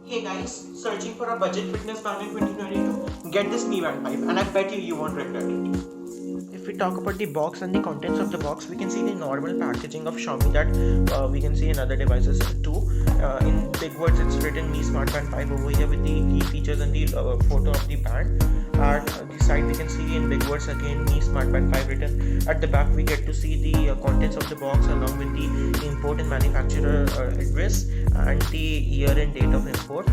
Hey guys, searching for a budget fitness band in 2022? Get this knee band pipe and I bet you won't regret it. If we talk about the box and the contents of the box, we can see the normal packaging of Xiaomi that we can see in other devices too. In big words, it's written Mi Smart Band 5 over here with the key features and the photo of the band. At the side, we can see in big words again Mi Smart Band 5 written. At the back, we get to see the contents of the box along with the import and manufacturer address and the year and date of import.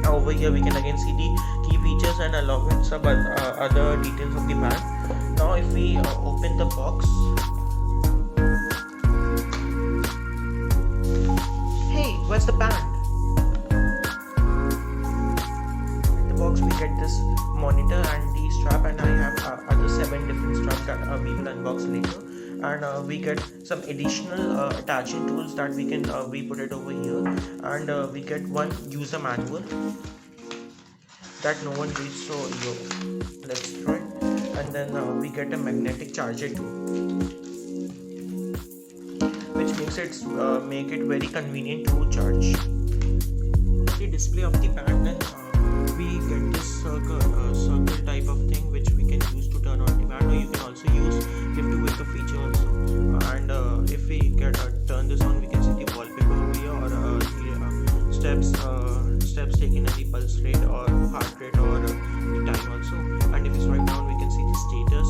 Over here we can again see the key features and along with some other details of the band. Now if we open the box, hey, where's the band? In the box we get this monitor and the strap, and I have other 7 different straps that we will unbox later. And we get some additional attaching tools that we can we put it over here, and we get one user manual that no one reads, so let's throw it. And then we get a magnetic charger too, which makes it make it very convenient to charge. The display of the band, then we get this circle type of thing which we can use to turn on the band, or you can also use give to wake up feature also. And if we get turn this on, we can see the wallpaper over here, or the steps taken at the pulse rate or heart rate or the time also. And if we swipe down, we can see the status,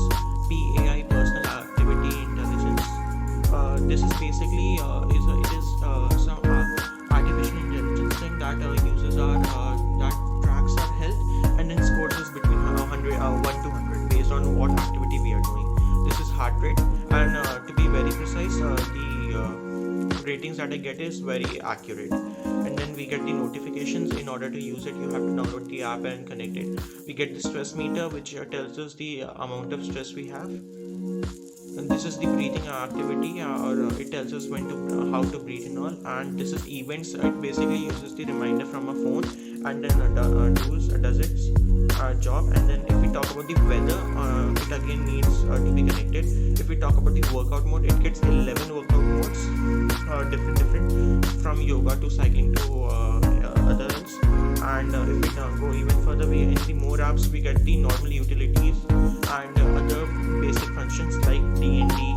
PAI, personal activity intelligence. This is basically some artificial intelligence thing that uses our that tracks our health and then scores us between 1 to 100 based on what activity we are doing. This is heart rate, and to be very precise, the ratings that I get is very accurate. And then we get the notifications. In order to use it, you have to download the app and connect it. We get the stress meter, which tells us the amount of stress we have. And this is the breathing activity, or it tells us when to how to breathe and all. And this is events. It basically uses the reminder from a phone and then does its job. And then if we talk about the weather, it again needs to be connected. If we talk about the workout mode, it gets 11 workout modes, different from yoga to cycling to others. And if we go even further, we in the more apps we get the normal utilities and other basic functions like D&D,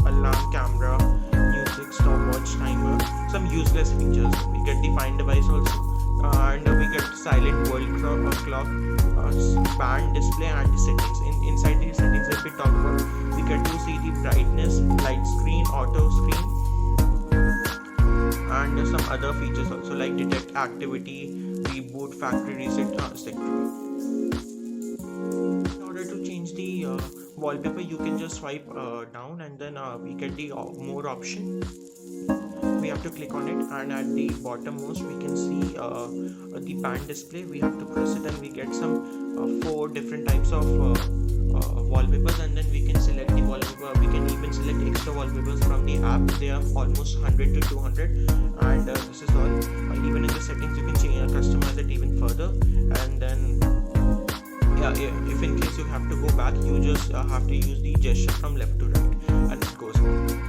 alarm, camera, music, stopwatch, timer, some useless features. We get the find device also, and we get silent world clock, band display, and the settings. Inside the settings, if we talk about, we get to see the brightness, light screen, auto screen, and some other features also like detect activity, reboot, factory reset, etc. In order to change the wallpaper, you can just swipe down, and then we get the more option. We have to click on it, and at the bottom most we can see the band display. We have to press it, and we get some 4 different types of wallpapers, and then we can select the wallpaper. We can even select extra wallpapers from the app. They are almost 100 to 200, and this is all. Even in the settings, you can change customize it even further. And then if in case you have to go back, you just have to use the gesture from left to right, and it goes back.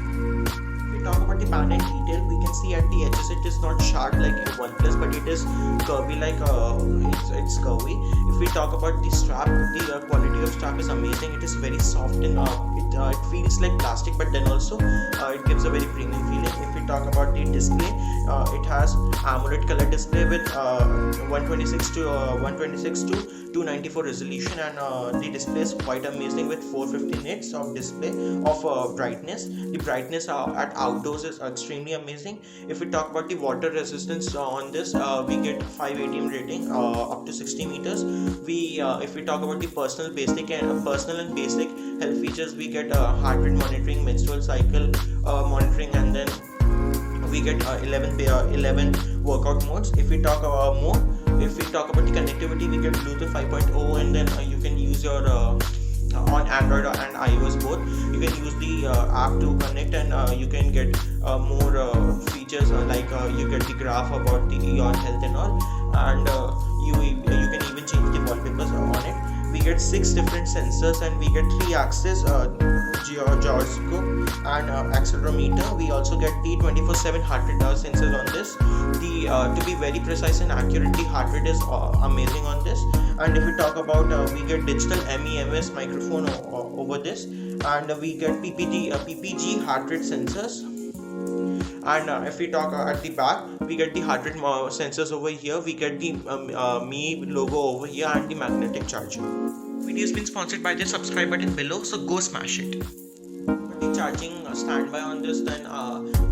Talk about the band in detail, we can see at the edges it is not sharp like in OnePlus, but it is curvy like it's curvy. If we talk about the strap, the quality of strap is amazing. It is very soft, and it feels like plastic, but then also it gives a very premium feeling. If we talk about the display, it has AMOLED color display with 126 to 294 resolution, and the display is quite amazing with 450 nits of display of brightness. The brightness at outdoors is extremely amazing. If we talk about the water resistance on this, we get 5 ATM rating up to 60 meters. If we talk about the personal and basic health features, we get heart rate monitoring, menstrual cycle monitoring, and then we get 11 workout modes. If we talk if we talk about the connectivity, we get Bluetooth 5.0, and then you can use your on Android and iOS both. You can use the app to connect, and you can get more features like you get the graph about your health and all, and you can even change the wallpapers on it. We get 6 different sensors, and we get 3 axis gyroscope and accelerometer. We also get the 24/7 heart rate sensors on this. The to be very precise and accurate, the heart rate is amazing on this. And if we talk about, we get digital MEMS microphone over this, and we get PPG heart rate sensors. And if we talk at the back, we get the heart rate sensors over here. We get the Me logo over here and the magnetic charger. Video has been sponsored by the subscribe button below, so go smash it. The charging standby on this, then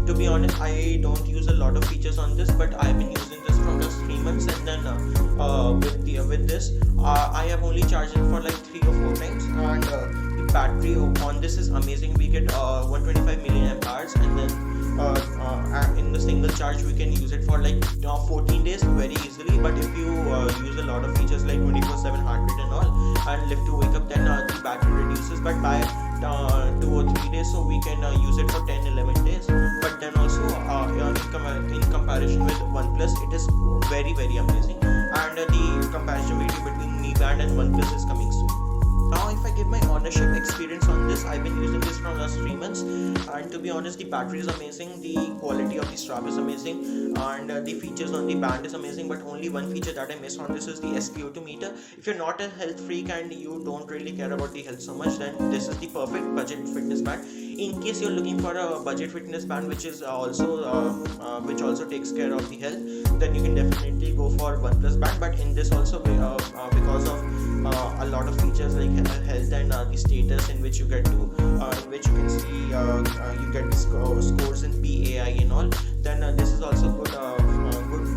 to be honest, I don't use a lot of features on this, but I've been using this from just 3 months, and then with this I have only charged it for like 3 or 4 times, and the battery on this is amazing. We get 125 milliamp hours, and then in the single charge we can use it for like 14 days very easily. But if you use a lot of features like 24/7 heart rate and all, and live to wake up, then the battery reduces, but by 2 or 3 days, so we can use it for 10-11 days. But then also in comparison with OnePlus, it is very amazing, and the comparison video between Mi Band and OnePlus is coming soon. Now if I give my ownership experience on this, I've been using this from last 3 months, and to be honest, the battery is amazing, the quality of the strap is amazing, and the features on the band is amazing. But only one feature that I miss on this is the SpO2 meter. If you're not a health freak and you don't really care about the health so much, then this is the perfect budget fitness band. In case you're looking for a budget fitness band which is which also takes care of the health, then you can definitely go for OnePlus band. But in this also, because of a lot of features like health and the status in which you get to in which you can see you get scores in PAI and all, then this is also good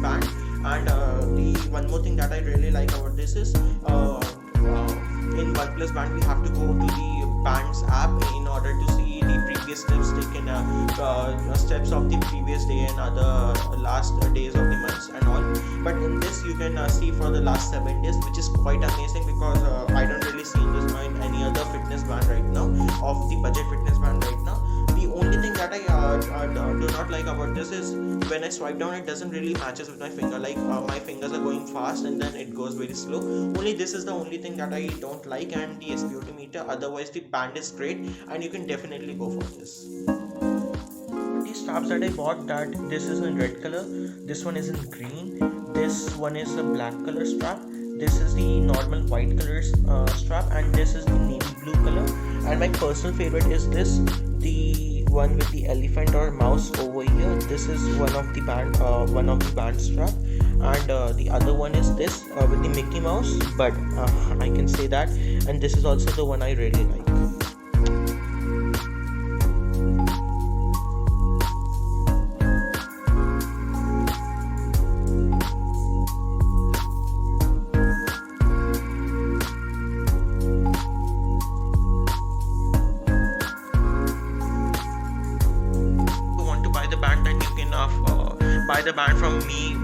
band. And the one more thing that I really like about this is in OnePlus band we have to go to the bands app in order to see the previous steps taken, steps of the previous day and other last days of the months and all. But in this you can see for the last 7 days, which is quite amazing, because I don't really see this in any other fitness band right now, of the budget fitness band right now. The only thing that I do not like about this is when I swipe down, it doesn't really matches with my finger. Like my fingers are going fast and then it goes very slow. Only this is the only thing that I don't like, and the SpO2 meter. Otherwise the band is great, and you can definitely go for this. The straps that I bought, that this is in red color, this one is in green, this one is a black color strap, this is the normal white color strap, and this is the navy blue color. And my personal favorite is this, the one with the elephant or mouse over here. This is one of the band strap, and the other one is this with the Mickey Mouse, but I can say that, and this is also the one I really like. Buy the band from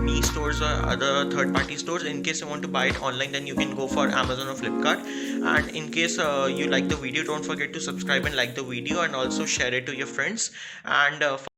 me stores or other third-party stores. In case you want to buy it online, then you can go for Amazon or Flipkart. And in case you like the video, don't forget to subscribe and like the video, and also share it to your friends. And